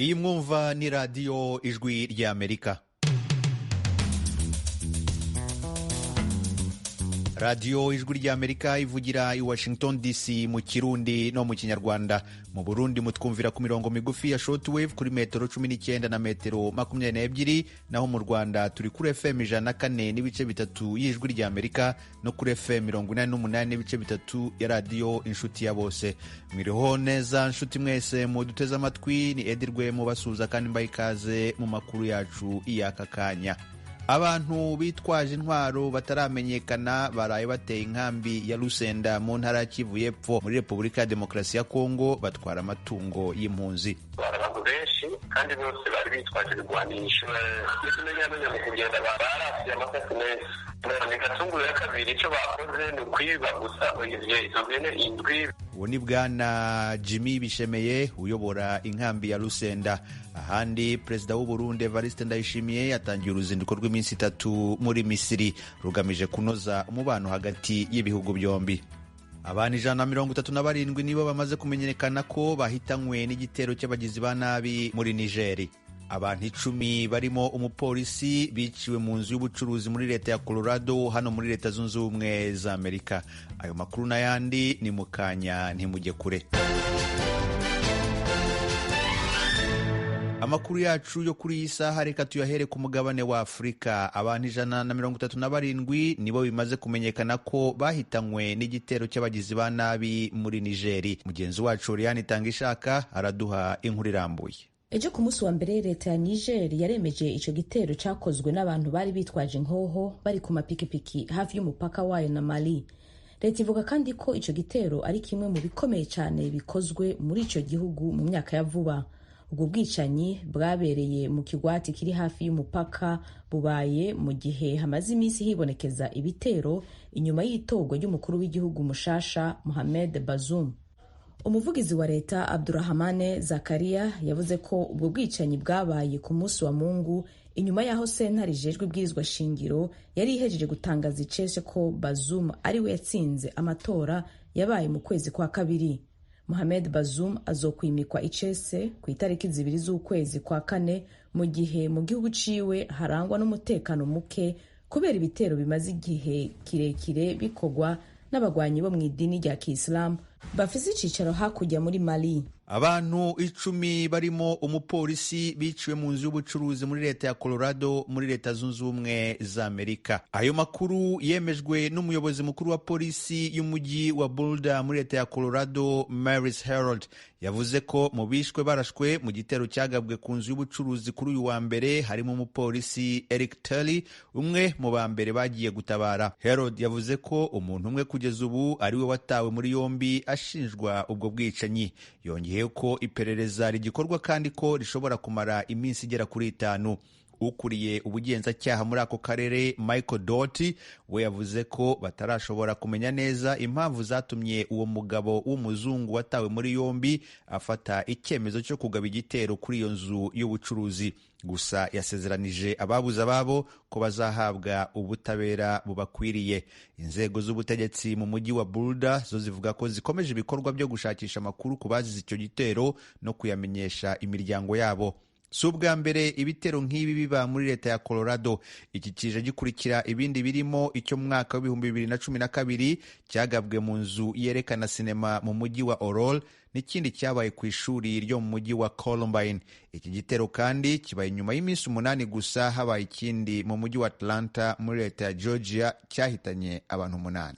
iyi mwumva ni radiyo ijwi ry'Amerika. radiyo ijwi ry'Amerika ivugira i Washington DC mu Kirundi no mu Kinyarwanda. Mu Burundi mutwumvira ku mirongo migufi ya shortwave kuri metero 19 na metero 22, naho mu Rwanda turi kuri FM 104 n'ibice bitatu y'ijwi ry'Amerika no kuri FM 88 n'ibice bitatu ya radiyo inshuti ya bose. Mwiriho neza nshuti mwese muduteze amatwi, ni Edirwe mubasuza kandi mbaye ikaze mu makuru yacu y'aka kanya. Abantu bitwaje intwaro bataramenyekana baraye bateye inkambi ya Lusenda mu ntara ya Kivu y'Epfo muri Repubulika ya Demokarasi ya Kongo, batwara amatungo y'impunzi. Abantu benshi kandi bose bari bitwaje ibigwanisho n'itumenyamenya mu kugenda barafye amasasi menshi. Ni Gatungu ya kabiri ico bakoze ni kwiba gusa izo bene indwi. Uwo ni Bwana Jimmy Bishemeye uyobora inkambi ya Lusenda. Ahandi Perezida w'u Burundi Evariste Ndayishimiye yatangiye uruzinduko rw'iminsi 3 muri Misiri rugamije kunoza umubano hagati y'ibihugu byombi. Abantu 137 nibo bamaze kumenyekana ko bahitanywe n'igitero cy'abagizi ba nabi muri Nigeri. Abantu 10 barimo umupolisi biciwe mu nzu y'ubucuruzi muri leta ya Colorado hano muri Leta Zunze Ubumwe za Amerika. Ayo makuru n'ayandi ni mukanya, ntimujye kure. Amakuru yacu yo kuri iyi saha reka tuyahere ku mugabane wa Afurika. Abantu 137 nibo bimaze kumenyekana ko bahitanywe n'igitero cy'abagizi ba nabi muri Nigeri. Mugenzi wacu Oriane Tangishaka araduha inkuru irambuye. Ejo ku munsi wa mbere leta ya Niger yaremeje ico gitero cyakozwe n'abantu bari bitwaje inkoho bari ku mapikipiki hafi y'umupaka wayo na Mali. Leta ivuga kandi ko ico gitero ari kimwe mu bikomeye cyane bikozwe muri ico gihugu mu myaka ya vuba. Ubwo bwicanyi bwabereye mu kigwati kiri hafi y'umupaka bubaye mu gihe hamaze iminsi hibonekeza ibitero inyuma y'itorwa ry'umukuru w'igihugu mushasha Mohamed Bazoum. Umuvugizi wa leta Abdurrahmane Zakaria yavuze ko ubwo bwicanyi bwabaye ku munsi wa Mungu inyuma yaho sentare ijejwe ibwirizwa shingiro yari ihejeje gutangaza icese ko Bazoum ariwe yatsinze amatora yabaye mu kwezi kwa kabiri. Mohamed Bazoum azokwimikwa icese ku itariki 2 z'ukwezi kwa kane mu gihe mu gihugu ciwe harangwa n'umutekano muke kubera ibitero bimaze igihe kirekire bikogwa n'abagwanyi bo mu idini rya Kiislamu bafise icicaro hakurya muri Mali. Abantu 10 barimo umupolisi biciwe mu nzu y'ubucuruzi muri leta ya Colorado muri Leta Zunze Ubumwe za Amerika. Ayo makuru yemejwe n'umuyobozi mukuru wa polisi y'umujyi wa Boulder muri leta ya Colorado, Maris Harold. Yavuze ko mu bishwe barashwe mu gitero cyagabwe ku nzu y'ubucuruzi kuri uyu wa mbere harimo umupolisi Eric Tully, umwe mu ba mbere bagiye gutabara. Harold yavuze ko umuntu umwe kugeza ubu ariwe watawe muri yombi ashinjwa ubwo bwicanyi. Yongeye ko iperereza rigikorwa kandi ko rishobora kumara iminsi igera kuri 5. Ukuriye ubugenzacyaha muri ako karere Michael Doty we yavuze ko batarashobora kumenya neza impamvu zatumye uwo mugabo w'umuzungu watawe muri yombi afata icyemezo cyo kugaba igitero kuri iyo nzu y'ubucuruzi. Gusa yasezeranije ababuze ababo ko bazahabwa ubutabera bubakwiriye. Inzego z'ubutegetsi mu mujyi wa Boulder zo zivuga ko zikomeje ibikorwa byo gushakisha amakuru ku bazize icyo gitero no kuyamenyesha imiryango yabo. Si ubwa mbere ibitero nk'ibi biba muri leta ya Colorado. Iki kije gikurikira ibindi birimo icyo mu mwaka wa 2012 cyagabwe mu nzu yerekana sinema mu mujyi wa Aurora n'ikindi cyabaye ku ishuri ryo mu mujyi wa Columbine. Iki gitero kandi kibaye nyuma y'iminsi 8 gusa habaye ikindi mu mujyi wa Atlanta muri leta ya Georgia cyahitanye abantu 8.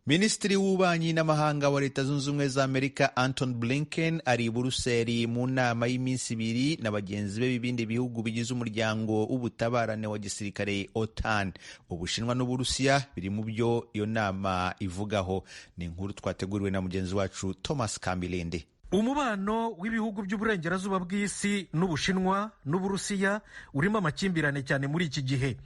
Minisitiri w'ububanyi n'amahanga wa Leta Zunze Ubumwe za Amerika Anton Blinken ari i Buruseli mu nama y'iminsi 2 na bagenzi be b'ibindi bihugu bigize umuryango w'ubutabarane wa gisirikare OTAN. Ubushinwa n'Uburusiya biri mu byo iyo nama ivugaho. Ni inkuru twateguriwe na mugenzi wacu Thomas Kambilende. Umubano w'ibihugu by'uburengerazuba bw'isi n'Ubushinwa n'Uburusiya urimo amakimbirane cyane muri iki gihe.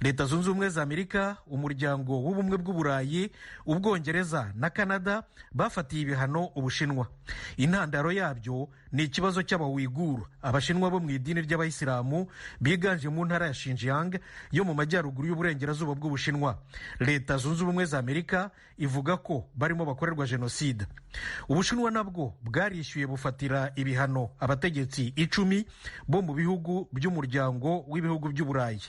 Leta Zunze Ubumwe za Amerika, umuryango w'ubumwe bw'Uburayi, Ubwongereza na Canada bafatiye ibihano Ubushinwa. Intandaro yabyo ni ikibazo cy'Abawiguru, Abashinwa bo mu idini ry'Abayisilamu biganje mu ntara ya Xinjiang yo mu majyaruguru y'uburengerazuba bw'Ubushinwa. Leta Zunze Ubumwe za Amerika ivuga ko barimo bakorerwa jenoside. Ubushinwa nabwo bwari bwarishyuye bufatira ibihano abategetsi 10 bo mu bihugu by'umuryango w'ibihugu by'uburayi.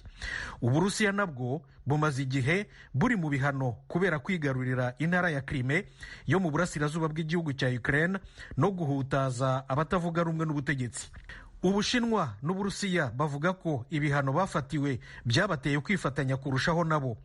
Uburusiya nabwo bumaze igihe buri mu bihano kubera kwigarurira intara ya Crimea yo mu burasirazuba bw'igihugu cya Ukraine no guhutaza abatavuga rumwe n'ubutegetsi. Ubushinwa n'Uburusiya bavuga ko ibihano bafatiwe byabateye kwifatanya kurushaho nabo.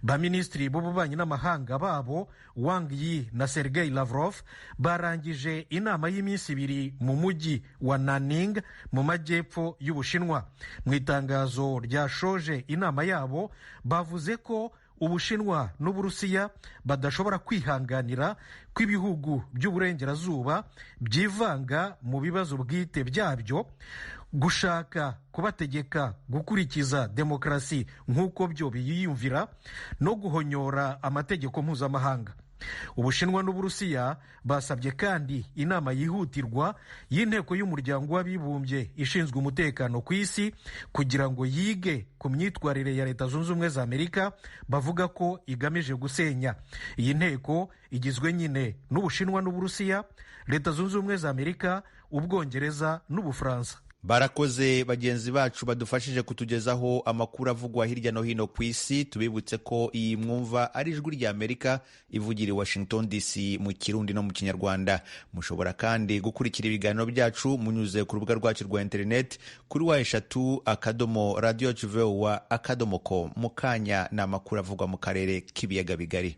Baminisitiri b'ububanyi n'amahanga babo Wang Yi na Sergei Lavrov barangije inama y'iminsi 2 mu mujyi wa Nanning mu majyepfo y'Ubushinwa. Mu itangazo ryashoje inama yabo bavuze ko Ubushinwa n'Uburusiya badashobora kwihanganira ko ibihugu by'uburengerazuba byivanga mu bibazo bwite byabyo, gushaka kubategeka gukurikiza demokarasi nk'uko byo biyiyumvira no guhonyora amategeko mpuzamahanga. Ubushinwa n'Uburusiya basabye kandi inama yihutirwa y'inteko y'umuryango w'abibumbye ishinzwe umutekano ku isi kugira ngo yige ku myitwarire ya Leta Zunze Ubumwe za Amerika bavuga ko igamije gusenya. Iyi nteko igizwe nyine n'Ubushinwa n'Uburusiya, Leta Zunze Ubumwe za Amerika, Ubwongereza n'Ubufaransa. Barakoze bagenzi bacu badufashije kutugezaho amakuru avugwa hirya no hino ku isi. Tubibutse ko iyi mwumva ari ijwi rya Amerika ivugira i Washington DC mu Kirundi no mu Kinyarwanda. Mushobora kandi gukurikira ibiganiro byacu munyuze ku rubuga rwacu rwa internet kuri wa3.radio@voa.com. Mu kanya ni amakuru avugwa mu karere k'ibiyaga bigari.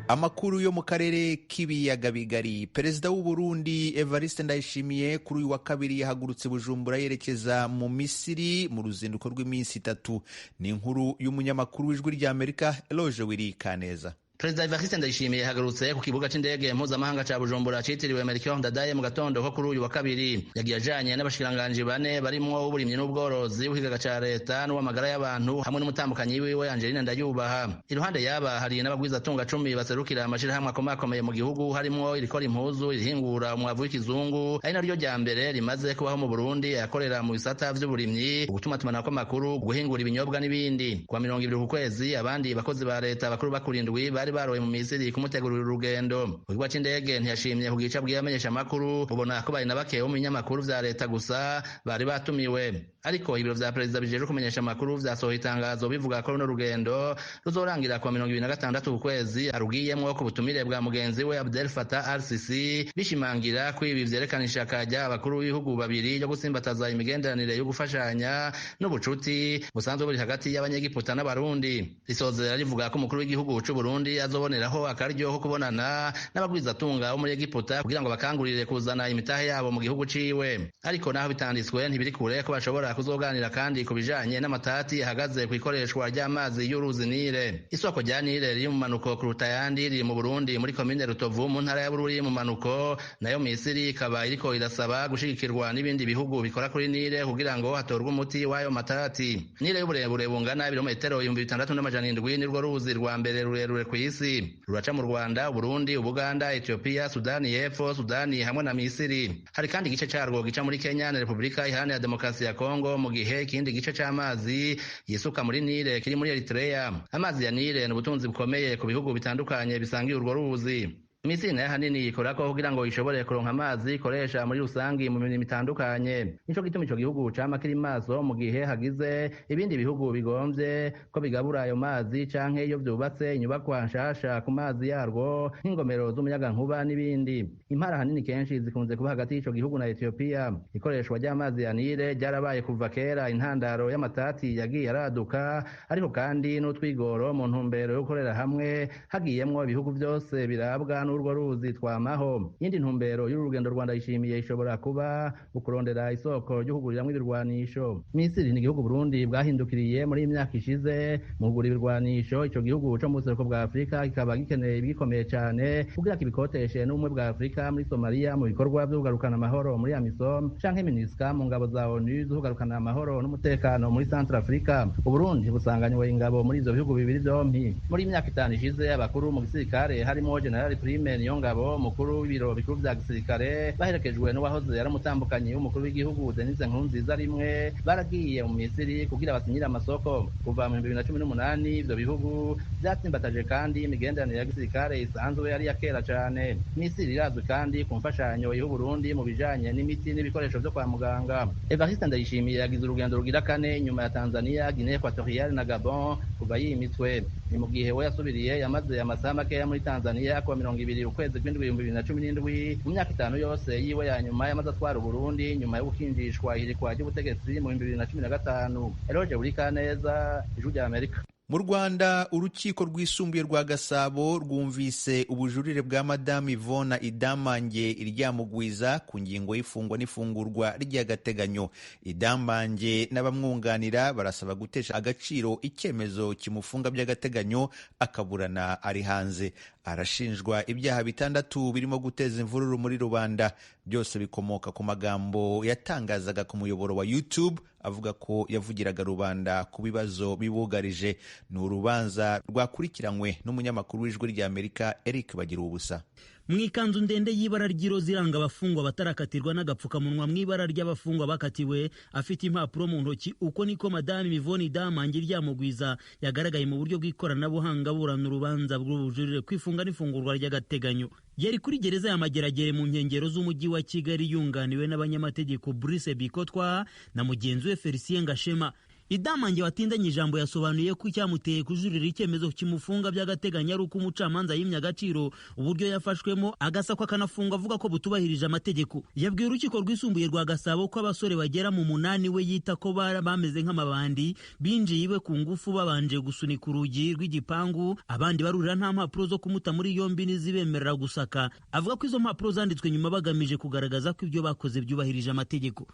Amakuru yo mu karere k'ibiyaga bigari. Perezida w'u Burundi Evariste Ndayishimiye kuri uyu wa kabiri yahagurutse Bujumbura yerekeza mu Misiri mu ruzinduko rw'iminsi 3. Ni inkuru y'umunyamakuru w'ijwi rya Amerika Eloge Wirikaneza. Perezida Evariste Ndayishimiye yahagarutse ku kibuga c'indege mpuzamahanga ca Bujumbura citiriwe Melchior Ndadaye mu gatondo ko kuri uyu wa kabiri. Yagiye ajanye n'abashikiranganji bane barimwo uburimyi n'ubworozi, uhigaga ca leta n'uw'amagara y'abantu hamwe n'umutambukanyi wiwe Angeline Ndayubaha. Iruhande yaba hari n'abagwizatunga 10 baserukira amashirahamwe akomakomeye mu gihugu, harimwo irikora impuzu, irihingura umwavu w'ikizungu, ari naryo rya mbere rimaze kubaho mu Burundi, yakorera mu bisata vy'uburimyi, ugutumatumanako amakuru, guhingura ibinyobwa n'ibindi. Kwa 20 ku kwezi abandi bakozi ba leta bakuru bakurindwi bari baroye mu Misiri kumutegurira urugendo. Kugwa c'indege ntiyashimye kugica bwiyamenyesha amakuru, ubona ko bari nabake mu binyamakuru vya leta gusa bari batumiwe. Ariko ibiro vya perezida bijeje kumenyesha amakuru vyasohoye itangazo bivuga ko runo rugendo ruzorangira kwa 2026 ku kwezi arugiyemwo ku butumire bwa mugenzi we Abdel Fattah al-Sisi, bishimangira ko ibi vyerekana ishaka ry'abakuru b'ibihugu babiri ryo gusimbataza imigenderanire yo gufashanya n'ubucuti busanzwe buri hagati y'abanyegiputa n'abarundi. Risozera rivuga ko umukuru w'igihugu c'u Burundi azoboneraho akaryo ko kubonana n'abagwizatunga bo muri Egiputa kugira ngo bakangurire kuzana imitahe yabo mu gihugu ciwe. Ariko naho bitanditswe ntibiri kure ko bashobora kuzoganira kandi ku bijanye n'amatati ahagaze ku ikoreshwa ry'amazi y'uruzi Nile. Isoko rya Nile riri mu manuko kuruta yandi riri mu Burundi muri komine Rutovu mu ntara ya Bururi mu manuko, nayo Misiri ikaba iriko irasaba gushigikirwa n'ibindi bihugu bikora kuri Nile kugira ngo hatorwe umuti w'ayo matati. Nile y'uburebure bungana ibirometero 6700 nirwo ruzi rwa mbere rurerure ku isi, ruraca mu Rwanda, Burundi, Ubuganda, Ethiopia, Sudani y'Epfo, Sudani hamwe na Misiri. Hari kandi igice carwo gica muri Kenya na Repubulika Iharanira Demokarasi ya Kongo, mu gihe ikindi gice c'amazi yisuka muri Nile kiri muri Eritrea. Amazi ya Nile ni ubutunzi bukomeye ku bihugu bitandukanye bisangiye urwo ruzi. Misiri nayo hanini ikorako kugira ngo ishobore kuronka amazi ikoresha muri rusangi mu mirimo itandukanye. Nico gituma ico gihugu cama kiri maso mu gihe hagize ibindi bihugu bigomvye ko bigabura ayo mazi canke iyo vyubatse inyubakwa nshasha ku mazi yarwo nk'ingomero z'umuyagankuba n'ibindi. Impara hanini kenshi zikunze kuba hagati y'ico gihugu na Ethiopia. Ikoreshwa ry'amazi ya Nile ryarabaye kuva kera intandaro y'amatati yagiye araduka, ariko kandi n'utwigoro mu ntumbero yo gukorera hamwe hagiyemwo ibihugu vyose birabwa urwo ruzi twamaho. Yindi ntumbero y'urugendo Rwanda yishimiye ishobora kuba ukurondera isoko ryo kuguriramwo ibirwanisho. Misiri ni igihugu Burundi bwahindukiriye muri imyaka ishize mu kugura ibirwanisho. Ico gihugu co mu buseruko bwa Afrika kikaba gikeneye ibikomeye cane kugira kibikoteshe n'ubumwe bwa Afrika muri Somalia mu bikorwa vyo kugarukana amahoro muri AMISOM canke MINUSCA mu ngabo za ONU zo kugarukana amahoro n'umutekano muri Central Africa. Uburundi busanganywe ingabo muri ivyo bihugu bibiri vyompi. Muri imyaka 5 ishize abakuru mu gisirikare harimo General Prime Prime Niyongabo umukuru w'ibiro bikuru vya gisirikare baherekejwe n'uwahoze ari umutambukanyi w'umukuru w'igihugu Denise Nkurunziza rimwe baragiye mu Misiri kugira basinyire amasoko. Kuva mu 2018 ivyo bihugu vyatsimbataje kandi imigenderanire ya gisirikare isanzwe yari ya kera cane. Misiri irazwi kandi ku mfashanyo y'u Burundi mu bijanye n'imiti n'ibikoresho vyo kwa muganga. Evariste Ndayishimiye yagize urugendo rugira kane nyuma ya Tanzania, Guinea Equatoriale na Gabon kuva yimitwe. Ni mu gihe we yasubiriye yamaze amasaha makeya muri Tanzania kuwa 20 ukwezi kw'indwi 2017 mu myaka 5 yose yiwe ya nyuma yamaze atwara Burundi nyuma yo gukinjishwa ihirikwa ry'ubutegetsi mu 2015. Eroje Burikaneza, Ijwi rya Amerika. Mu Rwanda, urukiko rwisumbuye rwa Gasabo rwumvise ubujurire bwa Madame Yvonne Idamange Iryamugwiza ku ngingo y'ifungwa n'ifungurwa ry'agateganyo. Idamange n'abamwunganira barasaba gutesha agaciro icyemezo kimufunga by'agateganyo akaburana ari hanze. Arashinjwa ibyaha 6 birimo guteza imvururu muri rubanda. Byose bikomoka ku magambo yatangazaga ku muyoboro wa YouTube avuga ko yavugiraga rubanda ku bibazo bibugarije. Ni urubanza rwakurikiranywe n'umunyamakuru w'Ijwi rya Amerika Eric Bagiruwubusa. mu ikanzu ndende y'ibara ry'iroza iranga abafungwa batarakatirwa n'agapfukamunwa mu ibara ry'abafungwa bakatiwe, afite impapuro mu ntoki. Uko niko Madame Yvonne Idamange Iryamugwiza yagaragaye mu buryo bw'ikoranabuhanga burana urubanza rw'ubujurire kwifunga n'ifungurwa ry'agateganyo. Yari kuri gereza ya Mageragere mu nkengero z'umujyi wa Kigali yunganiwe n'abanyamategeko Brice Bikotwa na mugenzi we Felicien Gashema. Idamange watindanye ijambo yasobanuye ko icyamuteye kujurira icyemezo kimufunga by'agateganyo ari uko umucamanza yimye agaciro uburyo yafashwemo agasakwa akanafungwa avuga ko butubahirije amategeko. Yabwiye urukiko rwisumbuye rwa Gasabo ko abasore bagera mu 8 we yita ko bameze nk'amabandi binjiye iwe ku ngufu babanje gusunika urugi rw'igipangu, abandi barurira nta mpapuro zo kumuta muri yombi nizibemerera gusaka. Avuga ko izo mpapuro zanditswe nyuma bagamije kugaragaza ko ibyo bakoze byubahirije amategeko.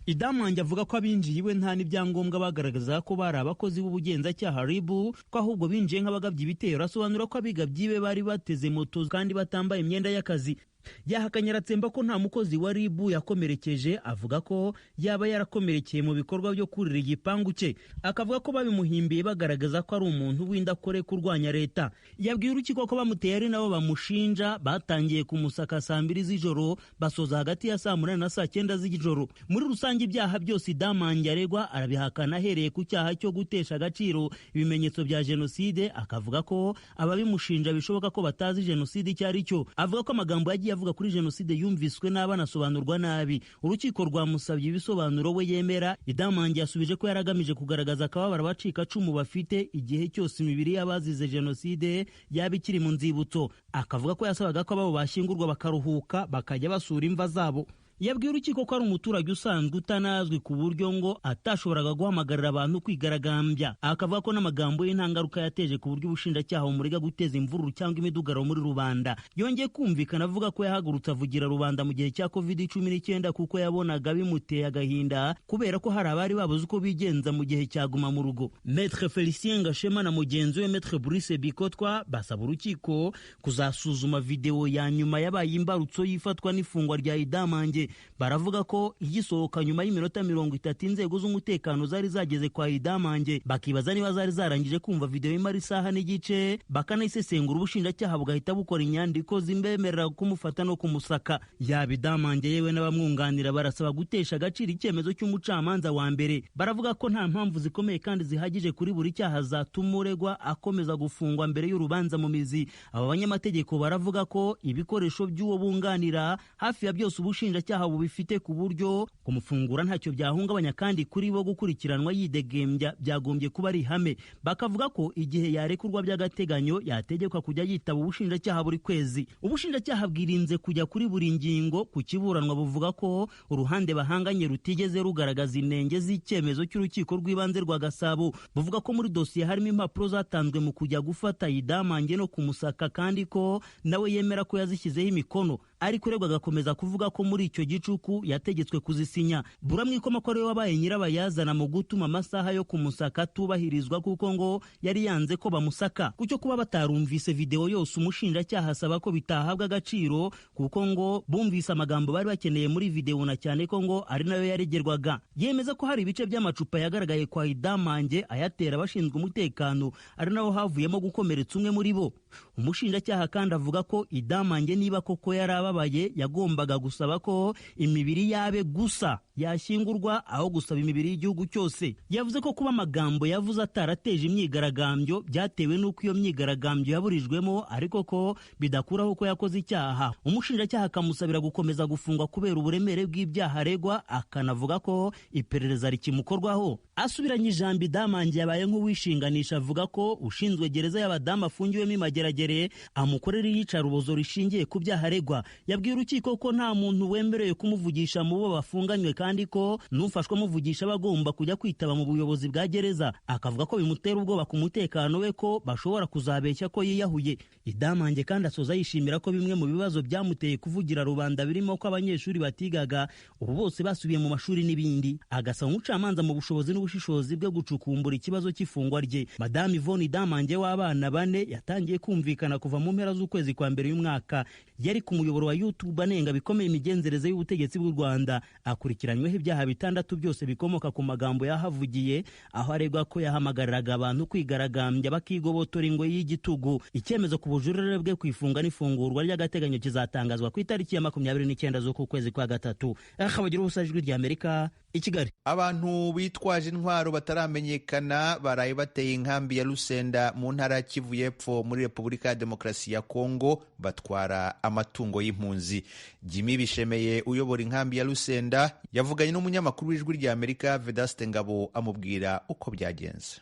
Idamange avuga ko abinjiye iwe nta n'ibyangombwa bagaragaza ko bari abakozi b'ubugenzacyaha RIB, ko ahubwo binjiye nk'abagabye ibitero. Asobanura ko abigabyi be bari bateze moto kandi batambaye imyenda y'akazi. Yahakanye aratsemba ko nta mukozi wa RIB yakomerekeje, avuga ko yaba yarakomerekeye mu bikorwa byo kurira igipangu cye. Akavuga ko babimuhimbiye bagaragaza ko ari umuntu w'indakore kurwanya leta. Yabwiye urukiko ko bamuteye ari nabo bamushinja, batangiye kumusaka saa 2 z'ijoro basoza hagati ya saa 8 na saa 9 z'ijoro. Muri rusange ibyaha byose Idamange aregwa arabihakana ahereye ku cyaha cyo gutesha agaciro ibimenyetso bya jenoside. Akavuga ko ababimushinja bishoboka ko batazi jenoside icyo ari cyo. Avuga ko amagambo yagiye avuga kuri jenoside yumviswe n'abanasobanurwa nabi. Urukiko rwamusabye ibisobanuro we yemera. Idamange yasubije ko yaragamije kugaragaza akababara abacika cumu bafite igihe cyose imibiri y'abazize jenoside yaba ikiri mu nzibutso. Akavuga ko yasabaga ko abo bashyingurwa bakaruhuka bakajya basura imva zabo. Yabwiye urukiko ko ari umuturage usanzwe utanazwi ku buryo ngo atashoboraga guhamagarira abantu kwigaragambya. Akavuga ko n'amagambo ye nta ngaruka yateje ku buryo ubushinjacyaha bumurega guteza imvururu cyangwa imidugaro muri rubanda. Yongeye kumvikana avuga ko yahagurutse avugira rubanda mu gihe cya COVID-19 kuko yabonaga bimuteye agahinda kubera ko hari abari babuze uko bigenza mu gihe cyaguma mu rugo. Maître Felicien Gashema na mugenzi we Maître Brice Bikotwa basaba urukiko kuzasuzuma video ya nyuma yabaye imbarutso yifatwa n'ifungwa rya Idamange. Baravuga ko igisohoka nyuma y'iminota 30 inzego z'umutekano zari zageze kwa Idamange, bakibaza niba zari zarangije kumva video y'imari saha n'igice, bakanayisesengura ubushinjacyaha bugahita bukora inyandiko zimbemerera kumufata no kumusaka. Yaba Idamange yewe n'abamwunganira barasaba gutesha agaciro icyemezo cy'umucamanza wa mbere. Baravuga ko nta mpamvu zikomeye kandi zihagije kuri buri cyaha zatuma uregwa akomeza gufungwa mbere y'urubanza mu mizi. Aba banyamategeko baravuga ko ibikoresho by'uwo bunganira hafi ya byose ubushinjacyaha bubifite ku buryo kumufungura ntacyo byahungabanya, kandi kuri bo gukurikiranwa yidegembya byagombye kuba ari ihame. Bakavuga ko igihe yarekurwa by'agateganyo yategekwa kujya yitaba ubushinjacyaha buri kwezi. Ubushinjacyaha bwirinze kujya kuri buri ngingo ku kiburanwa, buvuga ko uruhande bahanganye rutigeze rugaragaza inenge z'icyemezo cy'urukiko rw'ibanze rwa Gasabo. Buvuga ko muri dosiye harimo impapuro zatanzwe mu kujya gufata Idamange no kumusaka, kandi ko nawe yemera ko yazishyizeho imikono. ariko uregwa agakomeza kuvuga ko muri icyo gicuku yategetswe kuzisinya. Buramwikoma ko ariwe wabaye nyirabayazana mu gutuma amasaha yo kumusaka atubahirizwa kuko ngo yari yanze ko bamusaka. Kucyo kuba batarumvise video yose umushinjacyaha asaba ko bitahabwa agaciro kuko ngo bumvise amagambo bari bakeneye muri video na cyane ko ngo ari nayo yaregerwaga. Yemeza ko hari ibice by'amacupa yagaragaye kwa Idamange ayatera abashinzwe umutekano ari naho havuyemo gukomeretsa umwe muri bo. Umushinjacyaha kandi avuga ko Idamange niba koko yarababaye yagombaga gusaba ko imibiri yabe gusa yashyingurwa aho gusaba imibiri y'igihugu cyose. Yavuze ko kuba amagambo yavuze atarateje imyigaragambyo byatewe n'uko iyo myigaragambyo yaburijwemo ariko ko bidakuraho ko yakoze icyaha. Umushinjacyaha akamusabira gukomeza gufungwa kubera uburemere bw'ibyaha aregwa, akanavuga ko iperereza rikimukorwaho. Asubiranye ijambo Idamange yabaye nk'uwishinganisha avuga ko ushinzwe gereza y'abadamu afungiwemo imageragere amukorera iyicarubozo rishingiye ku byaha aregwa. Yabwiye urukiko ko nta muntu wemerewe kumuvugisha mu bo bafunganywe kandi ko n'ufashwe amuvugisha bagomba kujya kwitaba mu buyobozi bwa gereza. Akavuga ko bimutera ubwoba ku mutekano we ko bashobora kuzabeshya ko yiyahuye. Idamange kandi asoza yishimira ko bimwe mu bibazo byamuteye kuvugira rubanda birimo ko abanyeshuri batigaga ubu bose basubiye mu mashuri n'ibindi. Agasaba umucamanza mu bushobozi n'ubushishozi bwe gucukumbura ikibazo cy'ifungwa rye. Madame Yvonne Idamange w'abana 4 yatangiye kumvikana kuva mu mpera z'ukwezi kwa mbere y'umwaka. Yari ku muyoboro wa YouTube anenga bikomeye imigenzereze y'ubutegetsi bw'u Rwanda. Akurikiranyweho ibyaha 6 byose bikomoka ku magambo yahavugiye, aho aregwa ko yahamagariraga abantu kwigaragambya bakigobotora ingwe y'igitugu. Icyemezo ku bujurire bwe kwifunga n'ifungurwa ry'agateganyo kizatangazwa ku itariki ya 29 z'uku kwezi kwa gatatu. Akabagira ubusajwi rya Amerika i Kigali. Abantu bitwaje intwaro bataramenyekana baraye bateye inkambi ya Lusenda mu ntara ya Kivu y'Epfo muri Repubulika ya Demokarasi ya Kongo, batwara amatungo y'impunzi. Jimmy Bishemeye uyobora inkambi ya Lusenda yavuganye n'umunyamakuru w'ijwi rya Amerika Vedaste Ngabo amubwira uko byagenze.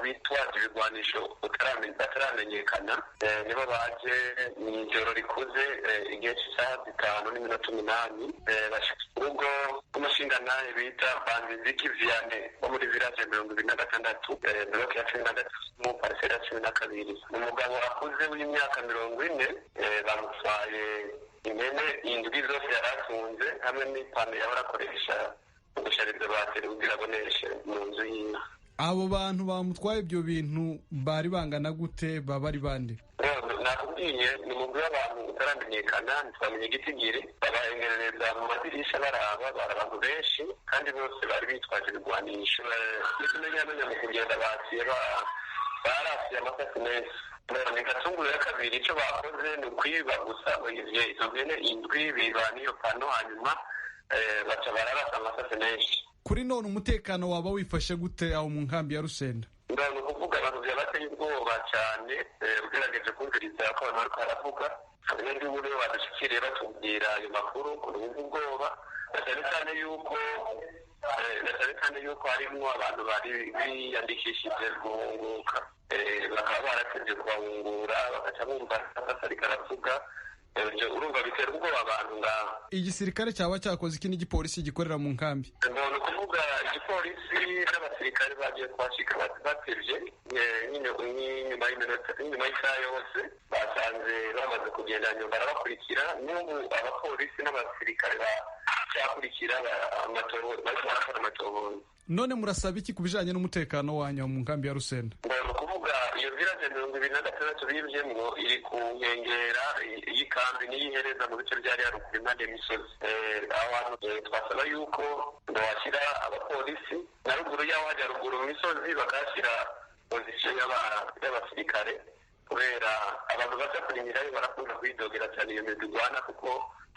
Bitwaje ibigwanisho bataramenyekana nibo baje mw'ijoro rikuze igihe cy'isaha 5:8 bashika urugo rw'umushingantahe bita Banziziki Vianney wo muri village 26 block ya 13 mu parcelle ya 12. Umugabo akuze w'imyaka 40 bamutwaye impene indwi zose yaratunze hamwe n'ipane yahora akoresha ugushariza bateri kugira aboneshe mu nzu yiwe. Abo bantu bamutwaye ibyo bintu bari bangana gute, bari bande? Nakubwiye ni umugwi w'abantu utaramenyekana, ntitwamenye igitigiri, babahengerereza mu madirisha baraba abantu benshi kandi bose bari bitwaje ibigwanisho. N'ikimenyamenya mu kugenda basiye barasiye amasasi menshi. Ni Gatunguru ya kabiri icyo bakoze ni ukwiba gusa izo mpene indwi biba n'iyo pano hanyuma baca bararasa amasasi menshi. Kuri none umutekano waba wifashe gute aho mu nkambi ya Lusenda? Ndabona kuvuga abantu byabateye ubwoba cyane, ugerageje kumviriza ko abantu bariko baravuga kandi ubu rero badashikiriye batubwira ayo makuru ku ubwoba cyane cyane yuko harimo abantu bari biyandikishije guhunguka bakaba baratevye kubahungura bagaca bumva asari karavuga. Urumva bitera ubwoba abantu ngaho. Igisirikare cyaba cyakoze iki n'igipolisi gikorera mu nkambi? Ndabona kuvuga igipolisi n'abasirikare bagiye kwashika batevye nyuma y'isaha yose basanze bamaze kugenda nyuma barabakurikira. N'ubu abapolisi n'abasirikare bacyakurikira amatohoza. None murasaba iki ku bijanye n'umutekano wanyu mu nkambi ya Lusenda? Ndabona kuvuga iyo village 26 bivyemwo iri ku nkengera y'ikambi n'iyihereza mu bice byari haruguru impande y'imisozi. Aho hantu twasaba yuko bashyira abapolisi na ruguru y'aho hajya ruguru mu misozi bakashyira pozisiyo y'abasirikare kubera abantu baza kurimirayo barakunda kwidogera cyane iyo mirwana kuko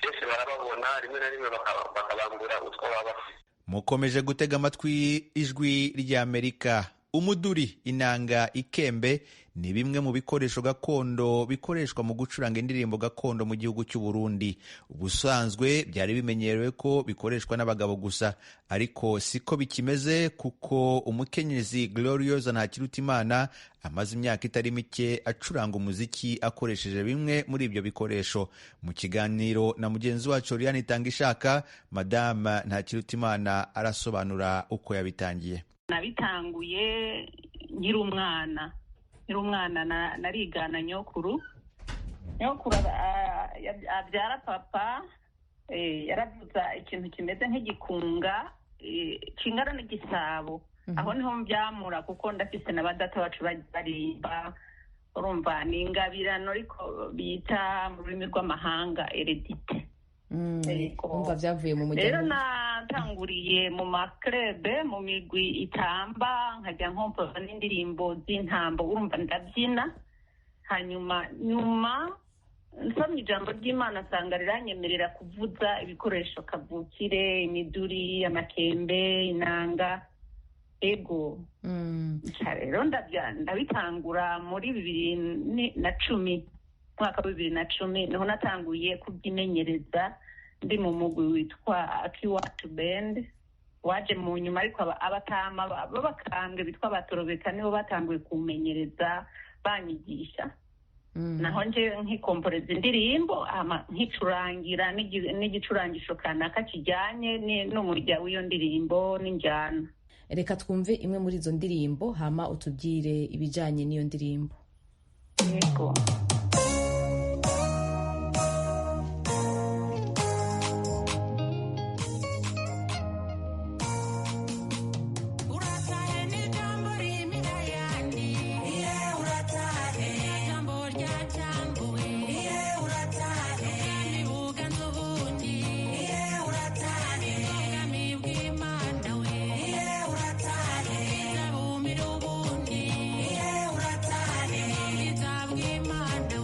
kenshi barababona rimwe na rimwe bakabambura utwo baba bafite. Mukomeje gutega amatwi ijwi rya Amerika. Umuduri, inanga, ikembe ni bimwe mu bikoresho gakondo bikoreshwa mu gucuranga indirimbo gakondo mu gihugu cy'u Burundi. Ubusanzwe byari bimenyerewe ko bikoreshwa n'abagabo gusa, ariko siko bikimeze kuko umukenyezi Gloriosa Ntakirutimana amaze imyaka itari mike acuranga umuziki akoresheje bimwe muri ibyo bikoresho. Mu kiganiro na mugenzi wacu Oriane Itangishaka, Madame Ntakirutimana arasobanura uko yabitangiye. Nabitanguye nkiri umwana narigana nyokuru abyara papa yaravuza ikintu kimeze nk'igikunga kingana n'igisabo. Aho niho mbyamura kuko ndafise na badata bacu barimba, urumva ni ingabirano ariko bita mu rurimi rw'amahanga heredite. Umva byavuye mu muryango. Rero natanguriye mu maklebe mu migwi itamba nkajya nkompoza n'indirimbo z'intambo, urumva ndabyina. Hanyuma nyuma nsomye ijambo ry'Imana asanga riranyemerera kuvuza ibikoresho kavukire, imiduri, amakembe, inanga. Ego rero ndabitangura muri 2010, mwaka wa 2010 niho natanguye kubyimenyereza ndi mu mugwi witwa Akiwacu Band, waje mu nyuma ariko abatama b'abakambwe bitwa abatorobeka nibo batanguye kumenyereza banyigisha. Naho nje nkikomporeza indirimbo nkicurangira n'igicurangisho kanaka kijyanye n'umurya w'iyo ndirimbo n'injyana. Reka twumve imwe muri izo ndirimbo hama utubwire ibijyanye n'iyo ndirimbo. Yego. Imana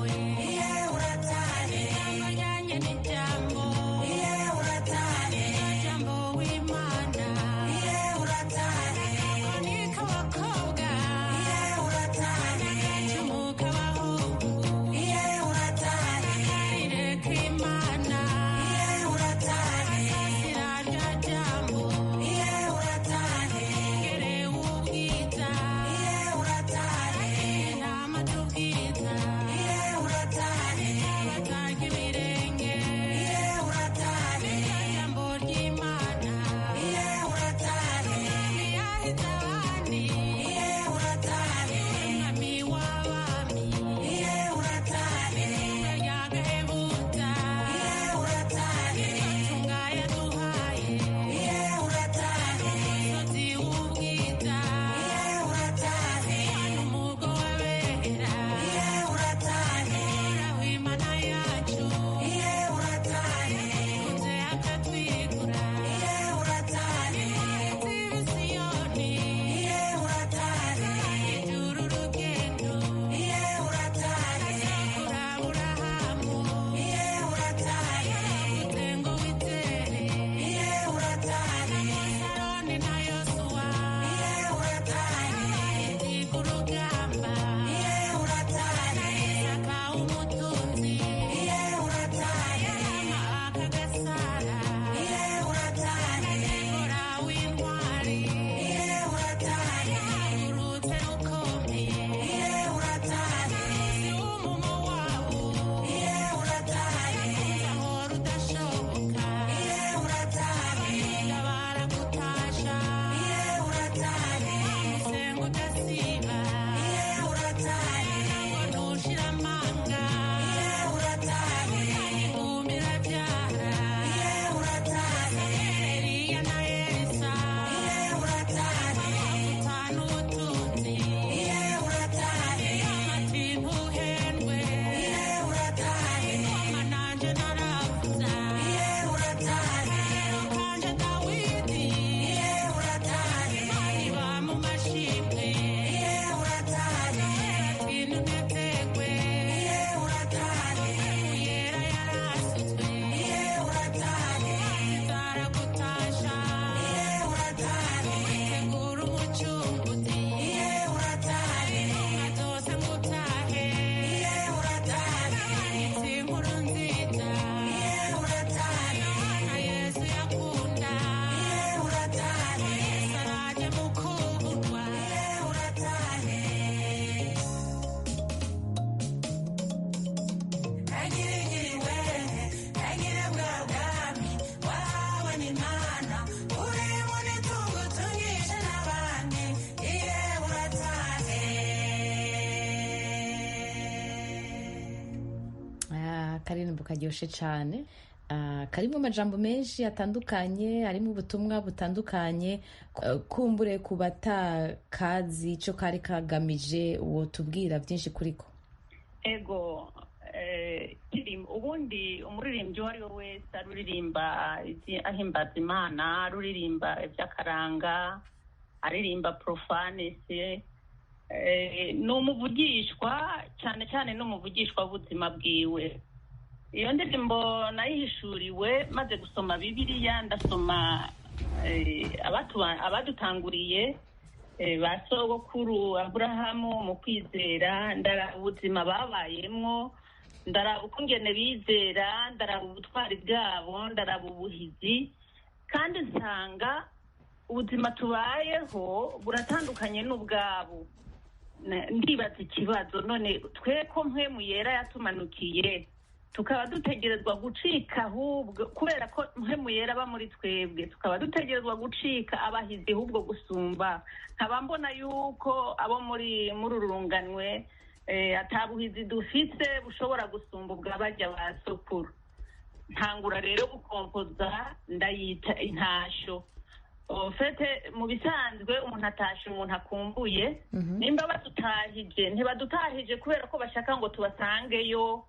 akaririmbo karyoshe cyane karimo amajambo menshi atandukanye, harimo ubutumwa butandukanye. Kumbure ku batakazi icyo kari kagamije, uwo tubwira byinshi kuri ko. Ego ubundi umuririmbyi uwo ari we wese aruririmba ahimbaza Imana, aruririmba iby'akaranga, aririmba profanese, ni umuvugishwa cyane cyane n'umuvugishwa w'ubuzima bwiwe. Iyo ndirimbo nayihishuriwe maze gusoma Bibiliya, ndasoma abadutanguriye ba sogokuru Aburahamu mu kwizera, ndaraba ubuzima babayemwo, ndaraba ukungene bizera, ndaraba ubutwari bwabo, ndaraba ubuhizi, kandi nsanga ubuzima tubayeho buratandukanye n'ubwabo. Ndibaza ikibazo, none twe ko mpwemu yera yatumanukiye tukaba dutegerezwa gucika, ahubwo kubera ko mpwemu yera aba muri twebwe tukaba dutegerezwa gucika abahizi ahubwo gusumba. Nkaba mbona yuko abo muri urunganwe atabuhizi dufise bushobora gusumba ubw'abajya ba sokuru. Ntangura rero gukompoza, ndayita intasho. Fete mu bisanzwe umuntu atashe umuntu akumbuye, nimba badutahije ntibadutahije kubera ko bashaka ngo tubasangeyo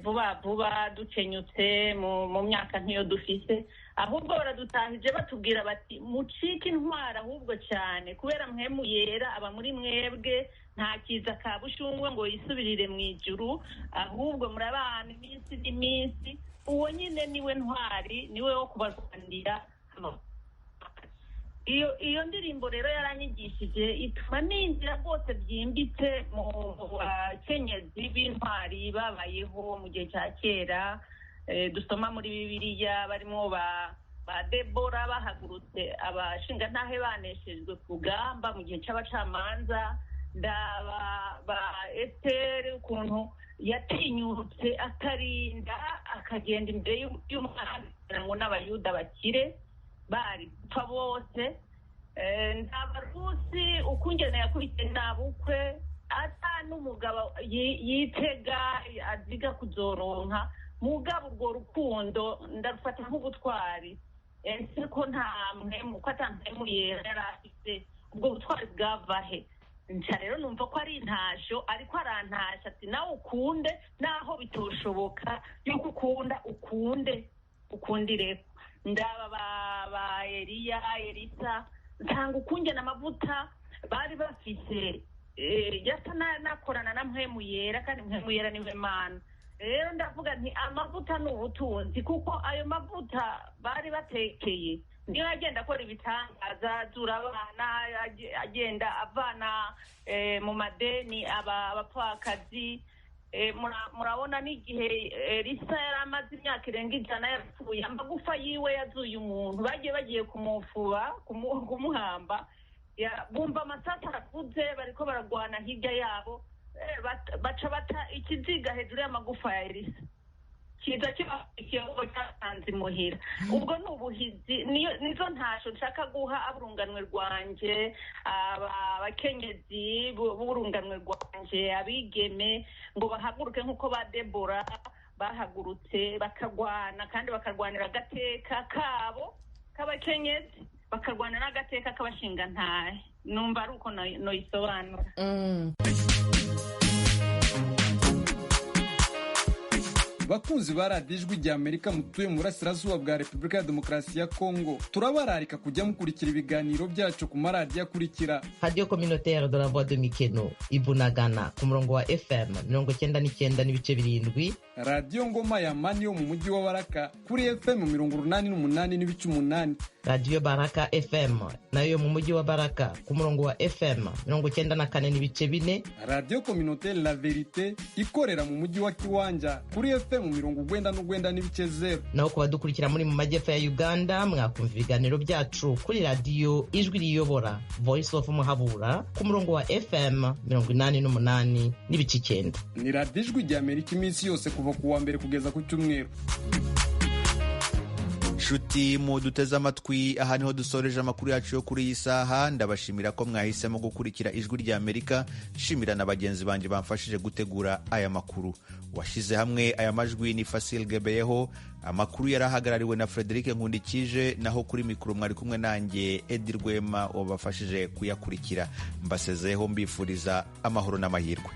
vuba vuba dukenyutse mu myaka nk'iyo dufise, ahubwo baradutahije batubwira bati mucike intwara ahubwo cyane, kubera mpwemu yera aba muri mwebwe, nta kiza ka bushungwe ngo yisubirire mu ijuru, ahubwo murabana iminsi n'iminsi. Uwo nyine niwe ntwari, niwe wo kubarwanira. Iyo ndirimbo rero yaranyigishije, ituma ninjira rwose byimbitse mu bakenyezi b'intwari babayeho mu gihe cya kera. Dusoma muri Bibiliya barimo ba Debora bahagurutse abashingantahe baneshejwe ku rugamba mu gihe cy'abacamanza, ba Esiteri ukuntu yatinyutse akarinda akagenda imbere y'umwami kugira ngo n'abayuda bakire bari gupfa bose. Ndabarusi ukungene yakurikiye nabukwe, ata n'umugabo yitega aziga kuzoronka, mugabo urwo rukundo ndarufata nk'ubutwari. Ese ko nta mpwemu, ko ata mpwemu yera yari afite, ubwo butwari bwavahe? Nca rero numva ko ari intasho, ariko arantasha ati nawe ukunde naho bitoshoboka yuko ukunda, ukundire. Ndaba ba Eliya, Elisa, nsanga ukungena amavuta bari bafise yasa nakorana na mpwemu yera, kandi mpwemu yera niwe Mana. Rero ndavuga nti amavuta ni ubutunzi, kuko ayo mavuta bari batekeye niyo agenda akora ibitangaza, azura abana, agenda avana mu madeni abapfakazi. Murabona n'igihe Elisa yari amaze imyaka irenga 100 yapfuye, amagufa yiwe yazuye umuntu, bagiye kumufuba kumuhamba, bumva amasasu aravuze, bariko baragwana hirya yabo, baca bata ikiziga hejuru y'amagufa ya Elisa, kiza kibakiyeho cyatanze imuhira. Ubwo ni ubuhizi, nizo ntasho nshaka guha aburunganwe rwanje, abakenyezi b'urunganwe rwanje, abigeme, ngo bahaguruke nk'uko ba Debora bahagurutse bakagwana, kandi bakarwanira agateka kabo k'abakenyezi, bakarwana n'agateka k'abashingantahe. Numva ari uko noyisobanura. Bakunzi ba radiyo ijwi rya Amerika mutuye mu burasirazuba bwa Repubulika ya Demokarasi ya Kongo, turabararika kujya mukurikira ibiganiro byacu ku maradiyo akurikira: Radio Communautaire de la Voix de Mikeno Ibunagana ku murongo wa FM 99.7, Radio Ngoma ya Mani yo mu mujyi wa Baraka kuri FM 88.8, Radio Baraka FM nayo mu mujyi wa Baraka ku murongo wa FM 94.4, Radio Communautaire La Verite ikorera mu mujyi wa Kiwanja kuri FM 99.0. naho ku badukurikira muri mu majyepfo ya Uganda mwakumva ibiganiro byacu kuri Radio Ijwi Riyobora Voice of Muhabura ku murongo wa FM 88.9. Ni Radio Ijwi rya Amerika iminsi yose kuva ku wa mbere kugeza ku cyumweru. nshuti muduteze amatwi, aha niho dusoreje amakuru yacu yo kuri iyi saha. Ndabashimira ko mwahisemo gukurikira Ijwi ry'Amerika. Nshimira na bagenzi banjye bamfashije gutegura aya makuru. Washyize hamwe aya majwi ni Fasil Gebeyeho. Amakuru yarahagarariwe na Frederic Nkundikije, naho kuri mikoro mwari kumwe nanjye Edi Rwema wabafashije kuyakurikira. Mbasezeho mbifuriza amahoro n'amahirwe.